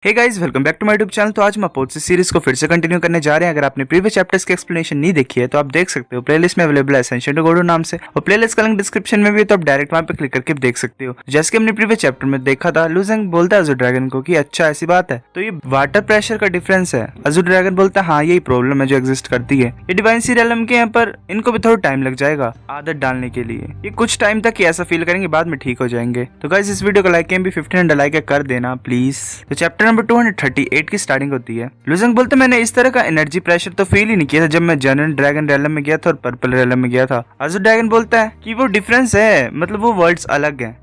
Hey guys, welcome back to my YouTube channel. तो आज हम अपोजिट सीरीज को फिर से कंटिन्यू करने जा रहे हैं। अगर आपने प्रीवियस चैप्टर्स की एक्सप्लेनेशन नहीं देखी है तो आप देख सकते हो, प्लेलिस्ट में अवेलेबल है एसेंशियल टू गोडो नाम से, और प्लेलिस्ट का लिंक डिस्क्रिप्शन में भी है, तो आप डायरेक्ट वहां पे क्लिक करके देख सकते हो। जैसे कि हमने प्रीवियस चैप्टर में देखा था, लू ज़ेंग बोलता है अज़ूर ड्रैगन को कि अच्छा ऐसी बात है, तो ये वाटर प्रेशर का डिफरेंस है। अज़ूर ड्रैगन बोलता है हाँ यही प्रॉब्लम है जो एग्जिस्ट करती है। ये डिवाइन सी रेलम के यहाँ पर इनको भी थोड़ा टाइम लग जाएगा आदत डालने के लिए। ये कुछ टाइम तक ही ऐसा फील करेंगे, बाद में ठीक हो जाएंगे। तो गाइस इस वीडियो को लाइक भी 1500 लाइक कर देना प्लीज। तो चैप्टर नंबर 238 की स्टार्टिंग होती है। लू ज़ेंग बोलते मैंने इस तरह का एनर्जी प्रेशर तो फील ही नहीं किया था जब मैं जेन्युइन ड्रैगन रेलम में गया था और पर्पल रेलम में गया था। अज़ूर ड्रैगन बोलता है कि वो डिफरेंस है, मतलब वो वर्ड्स अलग हैं।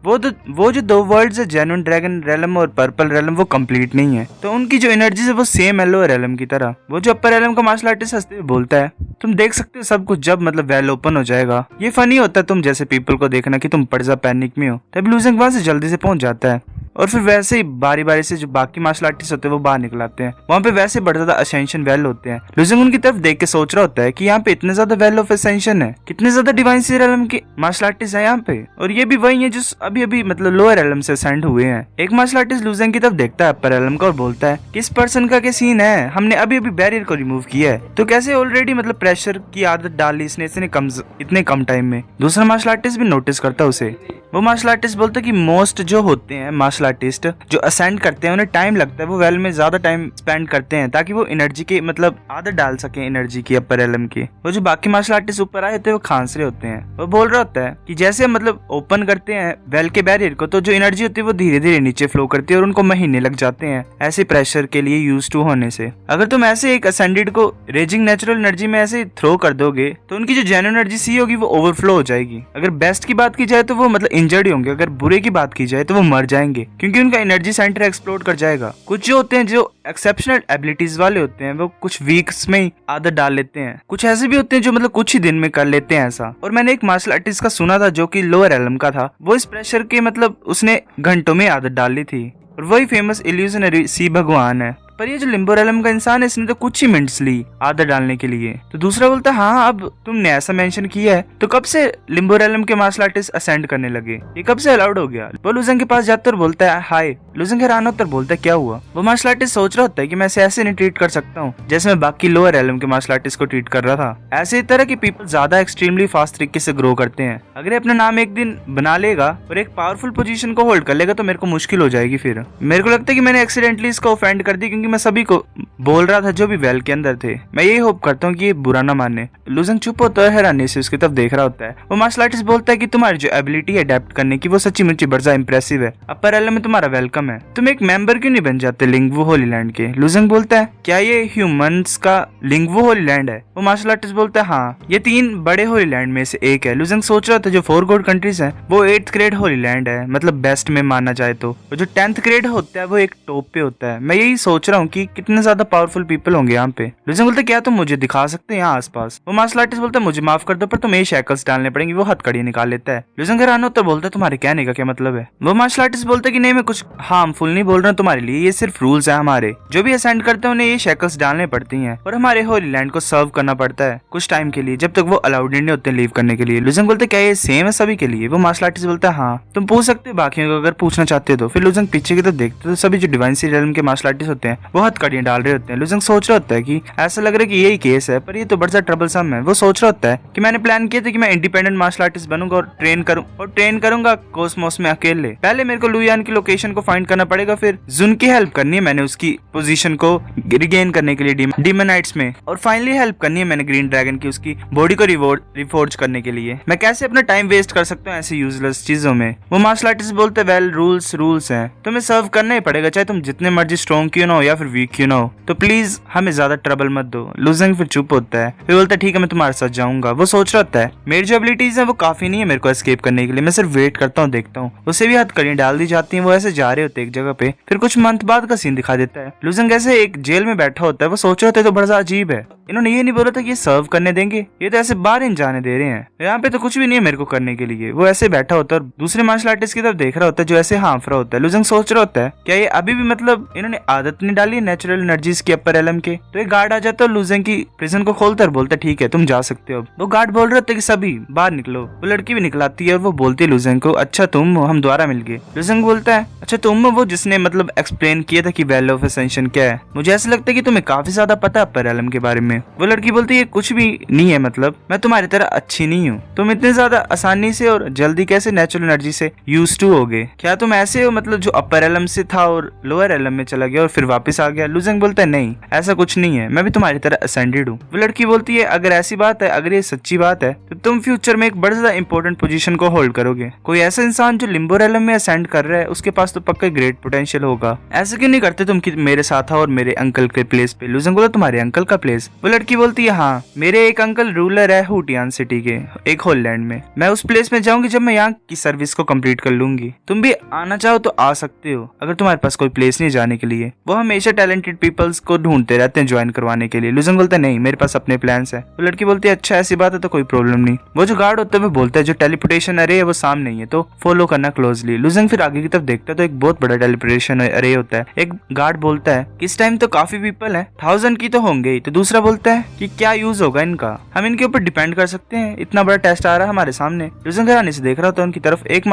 वो जो दो वर्ड्स है जेन्युइन ड्रैगन रेलम और पर्पल रेलम, वो कंप्लीट नहीं है। तो उनकी जो एनर्जी है वो सेम है लोअर रेलम की तरह। वो जो अपर रेलम का मार्शल आर्टिस्ट हंसते हुए बोलता है तुम देख सकते हो सब कुछ जब मतलब वेल ओपन हो जाएगा। ये फनी होता है तुम जैसे पीपल को देखना कि तुम पड़ जा पैनिक में हो। तब लू ज़ेंग वहां से जल्दी से पहुंच जाता है और फिर वैसे ही बारी बारी से जो बाकी मार्शल आर्टिस्ट होते हैं वो बाहर निकल आते हैं। वहाँ पे वैसे बड़े ज्यादा असेंशन वेल होते हैं। लू ज़ेंग उनकी तरफ देख के सोच रहा होता है कि यहाँ पे इतने ज्यादा वेल ऑफ असेंशन है, कितने ज्यादा डिवाइन सी रेलम के मार्शल आर्टिस्ट है यहाँ पे, और ये भी वही है जो अभी अभी मतलब लोअर रेलम से असेंड हुए हैं। एक मार्शल आर्टिस्ट लू ज़ेंग की तरफ देखता है अपर रेलम का और बोलता है किस पर्सन का क्या सीन है, हमने अभी अभी बैरियर को रिमूव किया है, तो कैसे ऑलरेडी मतलब प्रेशर की आदत डाल ली इसने इतने कम टाइम में। दूसरा मार्शल आर्टिस्ट भी नोटिस करता है उसे। वो मार्शल आर्टिस्ट बोलते हैं कि मोस्ट जो होते हैं मार्शल आर्टिस्ट जो असेंड करते हैं उन्हें टाइम लगता है, वो वेल में ज्यादा टाइम स्पेंड करते हैं ताकि वो एनर्जी के मतलब आदत डाल सके एनर्जी की अपर रेलम की। वो जो बाकी मार्शल आर्टिस्ट ऊपर आए होते हैं वो खांस रहे होते हैं। वो बोल रहा होता है कि जैसे मतलब ओपन करते हैं वेल के बैरियर को तो जो एनर्जी होती है वो धीरे धीरे नीचे फ्लो करती है और उनको महीने लग जाते हैं ऐसे प्रेशर के लिए यूज टू होने से। अगर तुम ऐसे एक असेंडेड को रेजिंग नेचुरल एनर्जी में ऐसे थ्रो कर दोगे तो उनकी जो जेन्युइन एनर्जी सी होगी वो ओवरफ्लो हो जाएगी। अगर बेस्ट की बात की जाए तो वो मतलब इंजर्ड होंगे, अगर बुरे की बात की जाए तो वो मर जाएंगे क्योंकि उनका एनर्जी सेंटर एक्सप्लोड कर जाएगा। कुछ जो होते हैं जो एक्सेप्शनल एबिलिटीज वाले होते हैं वो कुछ वीक्स में ही आदत डाल लेते हैं, कुछ ऐसे भी होते हैं जो मतलब कुछ ही दिन में कर लेते हैं ऐसा। और मैंने एक मार्शल आर्टिस्ट का सुना था जो कि लोअर रेलम का था, वो इस प्रेशर के मतलब उसने घंटों में आदत डाल ली थी, और वही फेमस इल्यूजनरी सी भगवान है। पर ये जो लिम्बो रेलम का इंसान है इसने तो कुछ ही मिनट्स ली आदत डालने के लिए। तो दूसरा बोलता है हाँ अब तुमने ऐसा मेंशन किया है तो कब से लिम्बो रेलम के मार्शल आर्टिस्ट असेंड करने लगे, ये कब से अलाउड हो गया। वो लू ज़ेंग के पास जाता और बोलता है हाय। लू ज़ेंग हैरान होता और बोलता है क्या हुआ। वो मार्शल आर्टिस्ट सोच रहा होता है कि मैं ऐसे नहीं ट्रीट कर सकता हूँ जैसे मैं बाकी लोअर रेलम के मार्शल आर्टिस्ट को ट्रीट कर रहा था। ऐसे तरह के पीपल ज्यादा एक्सट्रीमली फास्ट तरीके से ग्रो करते हैं। अगर ये अपना नाम एक दिन बना लेगा और एक पावरफुल पोजीशन को होल्ड कर लेगा तो मेरे को मुश्किल हो जाएगी। फिर मेरे को लगता है कि मैंने एक्सीडेंटली इसको ऑफेंड कर दी क्योंकि मैं सभी को बोल रहा था जो भी वेल के अंदर थे। मैं यही होप करता हूँ कि ये बुरा ना माने। लू ज़ेंग चुप होता है, हैरानी से उसकी तरफ देख रहा होता है। वो मार्शल आर्टिस्ट बोलता है कि तुम्हारी जो एबिलिटी है अडेप्ट करने की वो सच्ची मुच्ची बड़ा इंप्रेसिव है, अपर रेलम में तुम्हारा वेलकम है, तुम एक मेंबर क्यों नहीं बन जाते लिंगवू होली लैंड के। लू ज़ेंग बोलता है क्या ये ह्यूमंस का लिंगवू होली लैंड है। वो मार्शल आर्टिस्ट बोलता है हाँ ये 3 बड़े होली लैंड में से एक है। लू ज़ेंग सोच रहा था जो 4 गॉड कंट्रीज है वो 8th ग्रेड होली लैंड है, मतलब बेस्ट में माना जाए तो, और जो 10th ग्रेड होता है वो एक टॉप पे होता है। मैं यही सोच रहा हूँ कि कितने ज्यादा पावरफुल पीपल होंगे यहाँ पे। लू ज़ेंग बोलते क्या तुम मुझे दिखा सकते हैं यहाँ आसपास। वो मार्शल आर्टिस्ट बोलता है मुझे माफ कर दो पर तुम्हें शैकल्स डालने पड़ेंगे। वो हथकड़ी निकाल लेता है। लू ज़ेंग हैरान होता है, बोलता है तुम्हारे कहने का क्या मतलब है। वो मार्शल आर्टिस्ट बोलता है कि नहीं मैं कुछ हार्मफुल नहीं बोल रहा हूँ तुम्हारे लिए, ये सिर्फ रूल्स है हमारे, जो भी असेंड करते हैं उन्हें ये शैकल्स डालने पड़ती हैं और हमारे होली लैंड को सर्व करना पड़ता है कुछ टाइम के लिए जब तक वो अलाउड नहीं होते लीव करने के लिए। लू ज़ेंग बोलते क्या ये सेम है सभी के लिए। वो मार्शल आर्टिस्ट बोलता है हाँ तुम पूछ सकते हो बाकियों को अगर पूछना चाहते हो तो। फिर लू ज़ेंग पीछे की तरफ देखते तो सभी जो डिवाइन सी रेलम के मार्शल आर्टिस्ट होते हैं वो हथकड़ियां डाल रहे होते हैं। लू ज़ेंग सोच रहा होता है कि ऐसा लग रहा है कि यही केस है पर ये तो बड़ा ट्रबलसम है। वो सोच रहा होता है कि मैंने प्लान किया था कि मैं इंडिपेंडेंट मार्शल आर्टिस्ट बनूंगा और ट्रेन करूंगा कोसमोस में अकेले। पहले मेरे को लुयान की लोकेशन को फाइंड करना पड़ेगा, फिर जुन की हेल्प करनी है मैंने उसकी पोजीशन को रिगेन करने के लिए डीमनाइट्स में, और फाइनली हेल्प करनी है मैंने ग्रीन ड्रैगन की उसकी बॉडी को रिफोर्ज करने के लिए। मैं कैसे अपना टाइम वेस्ट कर सकता हूँ ऐसी यूजलेस चीजों में। वो मार्शल आर्टिस्ट बोलते वेल रूल्स हैं, तुम्हें सर्व करना ही पड़ेगा चाहे तुम जितने मर्जी स्ट्रॉन्ग क्यों ना हो या फिर वीक क्यों ना हो, तो प्लीज हमें ज्यादा ट्रबल मत दो। लू ज़ेंग फिर चुप होता है, फिर बोलता है ठीक है मैं तुम्हारे साथ जाऊंगा। वो सोच रहा होता है मेरी जो एबिलिटीज है वो काफी नहीं है मेरे को एस्केप करने के लिए, मैं सिर्फ वेट करता हूँ देखता हूँ। उसे भी हथकड़ियां डाल दी जाती हैं। वो ऐसे जा रहे होते एक जगह पे, फिर कुछ मंथ बाद का सीन दिखा देता है। लू ज़ेंग ऐसे एक जेल में बैठा होता है। वो सोच रहे होते तो बड़ा अजीब है, इन्होंने ये नहीं बोला था कि ये सर्व करने देंगे, ये तो ऐसे बाहर इन जाने दे रहे हैं, यहाँ पे तो कुछ भी नहीं है मेरे को करने के लिए। वो ऐसे बैठा होता है और दूसरे मार्शल आर्टिस्ट की तरफ देख रहा होता है जो ऐसे हाँफ रहा होता है। लू ज़ेंग सोच रहा होता है क्या ये अभी भी मतलब इन्होंने आदत नहीं डाली नेचुरल एनर्जी एनर्जीज की अपर एलम के। तो एक गार्ड आ जाता है लुजेंग की प्रिजन को खोलता है, बोलता है ठीक है तुम जा सकते हो। वो गार्ड बोल रहे होते कि सभी बाहर निकलो। वो लड़की भी निकलाती है और वो बोलती है लुजेंग को अच्छा तुम हम दोबारा मिल गए। लुजेंग बोलता है अच्छा तुम वो जिसने मतलब एक्सप्लेन किया था कि वैल्यू ऑफ असेंशन क्या है, मुझे ऐसा लगता है कि तुम्हें काफी ज्यादा पता है अपर एलम के बारे में। वो लड़की बोलती है कुछ भी नहीं है, मतलब मैं तुम्हारी तरह अच्छी नहीं हूँ, तुम इतने ज्यादा आसानी से और जल्दी कैसे नेचुरल एनर्जी से यूज टू हो गए, क्या तुम ऐसे हो मतलब जो अपर एलम से था और लोअर एलम में चला गया और फिर वापस आ गया। लुजेंग बोलता है नहीं ऐसा कुछ नहीं है, मैं भी तुम्हारी तरह असेंडेड हूँ। वो लड़की बोलती है अगर ऐसी बात है, अगर ये सच्ची बात है तो तुम फ्यूचर में एक बड़ा ज्यादा इंपॉर्टेंट पोजीशन को होल्ड करोगे। कोई ऐसा इंसान जो लिम्बो एलम में असेंड कर रहा है उसके पास तो पक्का ग्रेट पोटेंशियल होगा। ऐसे क्यों नहीं करते तुम कि मेरे साथ आओ और मेरे अंकल के प्लेस पे। लुजेंग बोला तुम्हारे अंकल का प्लेस। वो लड़की बोलती है हाँ मेरे एक अंकल रूलर है हुटियान सिटी के एक होललैंड में, मैं उस प्लेस में जाऊंगी जब मैं यहाँ की सर्विस को कंप्लीट कर लूंगी। तुम भी आना चाहो तो आ सकते हो अगर तुम्हारे पास कोई प्लेस नहीं जाने के लिए। वो हमेशा टैलेंटेड पीपल्स को ढूंढते रहते हैं ज्वाइन करवाने के लिए। लुजेंग बोलता है नहीं मेरे पास अपने प्लान्स है। वो लड़की बोलती है अच्छा ऐसी बात है तो कोई प्रॉब्लम नहीं। वो जो गार्ड होता है वो बोलता है जो टेलीपोर्टेशन अरे है वो सामने ही है तो फॉलो करना क्लोजली। लुजेंग फिर आगे की तरफ देखता है तो एक बहुत बड़ा टेलीपोर्टेशन अरे होता है। एक गार्ड बोलता है कि इस टाइम तो काफी पीपल है, 1000 की तो होंगे ही। तो दूसरा बोलता है कि क्या यूज होगा इनका, हम इनके ऊपर डिपेंड कर सकते हैं, इतना बड़ा टेस्ट आ रहा है हमारे सामने। लुजेंग हैरानी से देख रहा होता है उनकी तरफ। एक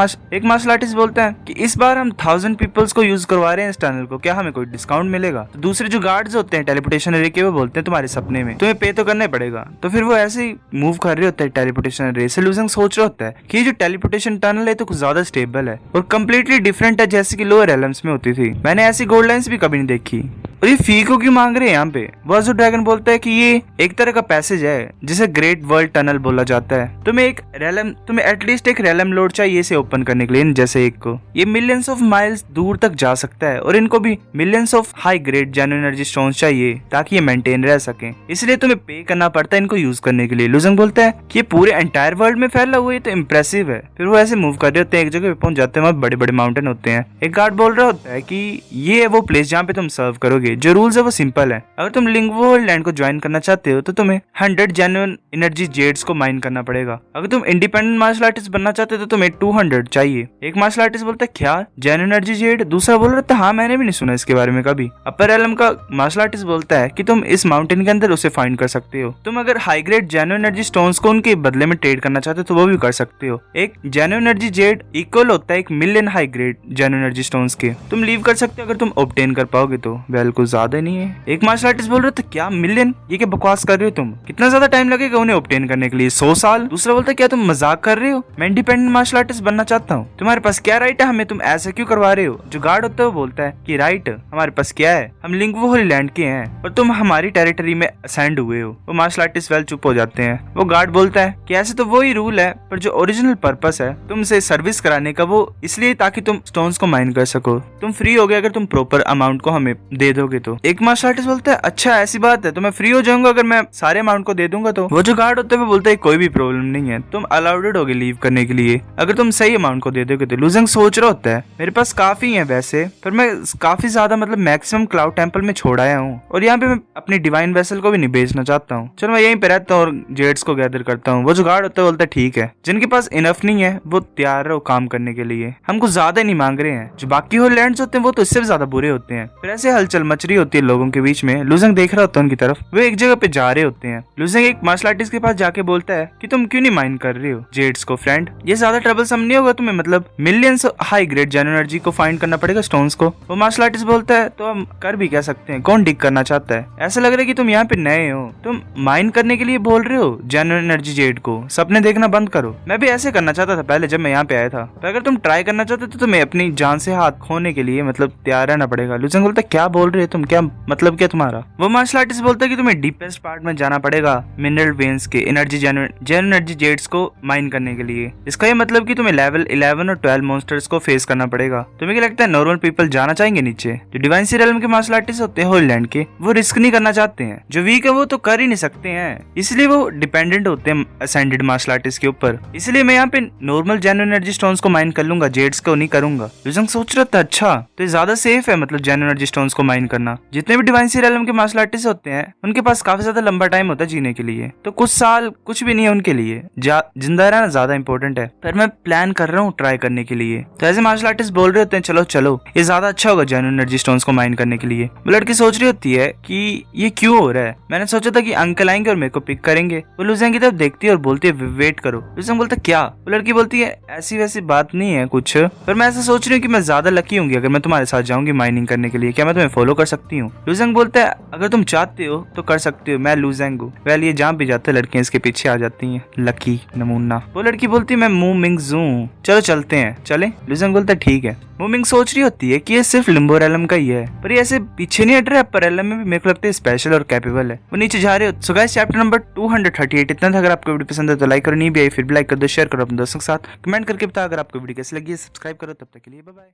मार्शल आर्टिस्ट बोलता है कि इस बार हम 1000 पीपल्स को यूज करवा रहे हैं इस टनल को, क्या हमें कोई डिस्काउंट मिलेगा। तो दूसरे जो गार्ड्स होते हैं टेलीपोर्टेशन एरे के वो बोलते हैं तुम्हारे सपने में तुम्हें पे तो करना ही पड़ेगा। तो फिर वो ऐसे ही मूव कर रहे होते हैं टेलीपोर्टेशन एरे से। लुजेंग सोच रहा होता है कि ये जो टेलीपोर्टेशन टनल है तो कुछ ज्यादा स्टेबल है और कम्प्लीटली डिफरेंट है जैसे कि लोअर एलम्स में होती थी। मैंने ऐसी गोल्ड लाइन्स भी कभी नहीं देखी। और ये फी को क्यों मांग रहे हैं यहाँ पे। वॉज़ो ड्रैगन बोलता है कि ये एक तरह का पैसेज है जिसे ग्रेट वर्ल्ड टनल बोला जाता है। तुम्हें एटलीस्ट एक रेलम लोड चाहिए इसे ओपन करने के लिए। जैसे एक को ये मिलियंस ऑफ माइल्स दूर तक जा सकता है और इनको भी millions of high grade genuine energy stones चाहिए ताकि ये मेंटेन रह सके, इसलिए तुम्हें पे करना पड़ता है इनको यूज करने के लिए। लुजेंग बोलता है कि ये पूरे एंटायर वर्ल्ड में फैला हुआ है तो इम्प्रेसिव है। फिर वो ऐसे मूव कर रहे होते हैं, एक जगह पे पहुंच जाते हैं, वहाँ बड़े बड़े माउंटेन होते हैं। एक गार्ड बोल रहा होता है कि ये है वो प्लेस जहाँ पे तुम सर्व करोगे। जो रूल्स है वो सिंपल है, अगर तुम लिंगवो लैंड को ज्वाइन करना चाहते हो तो तुम्हें 100 जेन्युइन एनर्जी जेड्स को माइन करना पड़ेगा। अगर तुम इंडिपेंडेंट मार्शल आर्टिस्ट बनना चाहते हो तो तुम्हें 200 चाहिए। एक मार्शल आर्टिस्ट बोलता है क्या जेन्युइन एनर्जी जेड। दूसरा बोल रहा था हाँ मैंने भी नहीं सुना इसके बारे में कभी। अपर एलम का मार्शल आर्टिस्ट बोलता है कि तुम इस माउंटेन के अंदर उसे फाइंड कर सकते हो। तुम अगर high grade genuine energy stones को उनके बदले में ट्रेड करना चाहते हो तो वो भी कर सकते हो। एक जेन्युइन एनर्जी जेड इक्वल होता है 1 million high grade genuine energy stones के। तुम लीव कर सकते हो अगर तुम ऑब्टेन कर पाओगे तो। वेल कुछ ज्यादा नहीं है। एक मार्शल आर्टिस्ट बोल रहे थे क्या मिलियन, ये क्या बकवास कर रहे हो तुम, कितना ज्यादा टाइम लगेगा उन्हें ऑब्टेन करने के लिए, 100 साल। दूसरा बोलता है क्या तुम मजाक कर रहे हो, मैं इंडिपेंडेंट मार्शल आर्टिस्ट बनना चाहता हूँ, तुम्हारे पास क्या राइट है हमें तुम ऐसा क्यों करवा रहे हो। जो गार्ड होता है वो बोलता है कि राइट हमारे पास क्या है, हम लिंगवो होली लैंड के हैं और तुम हमारी टेरिटरी में असेंड हुए हो। वो मार्शल आर्टिस्ट वेल चुप हो जाते हैं। वो गार्ड बोलता है कि ऐसे तो वही रूल है पर जो ओरिजिनल पर्पस है तुमसे सर्विस कराने का वो इसलिए ताकि तुम स्टोन्स को माइन कर सको। तुम फ्री हो गए अगर तुम प्रॉपर अमाउंट को हमें दे दोगे तो। एक मार्शल आर्टिस्ट बोलता है अच्छा ऐसी बात है तो मैं फ्री हो जाऊंगा अगर मैं सारे अमाउंट को दे दूंगा तो। वो जो गार्ड होता है वो बोलता है कोई भी प्रॉब्लम नहीं है, तुम अलाउडेड होगे लीव करने के लिए अगर तुम सही अमाउंट को दे दोगे तो। लुजेंग सोच रहा होता है मेरे पास काफी है वैसे पर मैं काफी ज्यादा मतलब मैक्सिमम क्लाउड टेम्पल में छोड़ आया हूँ और यहाँ पे मैं अपनी डिवाइन वेसल को भी नहीं बेचना चाहता हूँ। चलो मैं यहीं पे रहता हूँ और जेड्स को गैदर करता हूँ। वो जो गार्ड होता है बोलता है ठीक है, जिनके पास इनफ नहीं है वो तैयार रहो काम करने के लिए, हम कुछ ज्यादा नहीं मांग रहे हैं। जो बाकी हो लैंड्स होते हैं वो तो इससे भी ज्यादा बुरे होते हैं। फिर ऐसे हलचल मच रही होती है लोगों के बीच में। लुजेंग देख रहा होता है उनकी तरफ, वो एक जगह पे जा रहे होते हैं। लुजेंग एक मार्शल आर्टिस्ट के पास जाके बोलता है कि तुम क्यों नहीं माइंड कर रहे हो जेड्स को फ्रेंड, ये ज्यादा ट्रबलसम नहीं होगा तुम्हें, मतलब millions high grade genuine energy को फाइंड करना पड़ेगा स्टोन्स को। वो मार्शल आर्टिस्ट बोलता है तो हम कर भी क्या सकते हैं, कौन डिग करना चाहता है, ऐसा लग रहा है कि तुम यहाँ पे नए हो, तुम माइंड करने के लिए बोल रहे हो जेन्युइन एनर्जी जेड को, सपने देखना बंद करो। मैं भी ऐसे करना चाहता था पहले जब मैं यहाँ पे आया था, पर अगर तुम ट्राई करना चाहते तो तुम्हें अपनी जान से हाथ खोने के लिए मतलब तैयार रहना पड़ेगा। लुजेंग बोलता है क्या बोल रहे हो तुम, क्या मतलब क्या तुम्हारा। वो मार्शल आर्टिस्ट बोलता है कि तुम्हें डीपेस्ट पार्ट में जाना पड़ेगा मिनरल वेन्स के एनर्जी जेन्युइन एनर्जी जेड्स को माइन करने के लिए। इसका ये मतलब कि तुम्हें लेवल 11 और 12 मॉन्स्टर्स को फेस करना पड़ेगा। तुम्हें क्या लगता है नॉर्मल पीपल जाना चाहेंगे नीचे। जो डिवाइन सी रेलम के मार्शल आर्टिस्ट होते हैं होली लैंड के, वो रिस्क नहीं करना चाहते हैं, जो वीक है वो तो कर ही नहीं सकते हैं, इसलिए वो डिपेंडेंट होते हैं असेंडेड मार्शल आर्टिस्ट के ऊपर। इसलिए मैं यहाँ पे नॉर्मल जेन्युइन एनर्जी स्टोन्स को माइन कर लूंगा, जेड्स को नहीं करूंगा। लुजेंग सोच रहा था अच्छा तो ज्यादा सेफ है मतलब जेन्युइन एनर्जी स्टोन्स को माइन करना। जितने भी डिवाइन सी रेलम के मार्शल आर्टिस्ट होते हैं उनके पास काफी ज्यादा लंबा टाइम होता है जीने के लिए, तो कुछ साल कुछ भी नहीं है उनके लिए, जिंदा रहना ज्यादा इंपॉर्टेंट है। पर मैं प्लान कर रहा हूँ ट्राई करने के लिए। तो ऐसे मार्शल आर्टिस्ट बोल रहे होते हैं चलो चलो ये ज्यादा अच्छा होगा जेन्युइन एनर्जी स्टोन्स को माइन करने के लिए। वो लड़की सोच रही होती है कि ये क्यों हो रहा है। मैंने सोचा था कि अंकल आएंगे और मेरे को पिक करेंगे। वो लुजेंग की तरफ देखती है और बोलती है वेट करो। लुजेंग बोलता क्या? वो लड़की बोलती है ऐसी वैसी बात नहीं है कुछ, पर मैं ऐसा सोच रही हूँ कि मैं ज्यादा लकी होंगी अगर मैं तुम्हारे साथ जाऊंगी माइनिंग करने के लिए। क्या मैं तुम्हें फॉलो कर सकती हूँ? लुजेंग बोलता है अगर तुम चाहते हो तो कर सकते हो, मैं लुजेंग हूँ। वेल ये जहाँ भी जाते लड़कियां इसके पीछे आ जाती हैं, लकी नमूना। वो लड़की बोलती है मैं मू मिंग्स हूँ, चलो चलते हैं। चले? लुजेंग बोलता है ठीक है। वो मिंग सोच रही होती है कि ये सिर्फ लिम्बो रेलम का ही है, पर ये ऐसे पीछे नहीं हट रहा है, अपर रेलम में भी मेरे को लगता है स्पेशल और कैपेबल है। वो नीचे जा रहे हो। सो गाइस चैप्टर नंबर 238 इतना था। अगर आपको वीडियो पसंद है तो लाइक करो, नहीं भी आई फिर भी लाइक कर दो, शेयर करो अपने दोस्तों के साथ, कमेंट करके बताओ अगर आपको वीडियो कैसी लगी है, सब्सक्राइब करो। तब तक के लिए बाय बाय।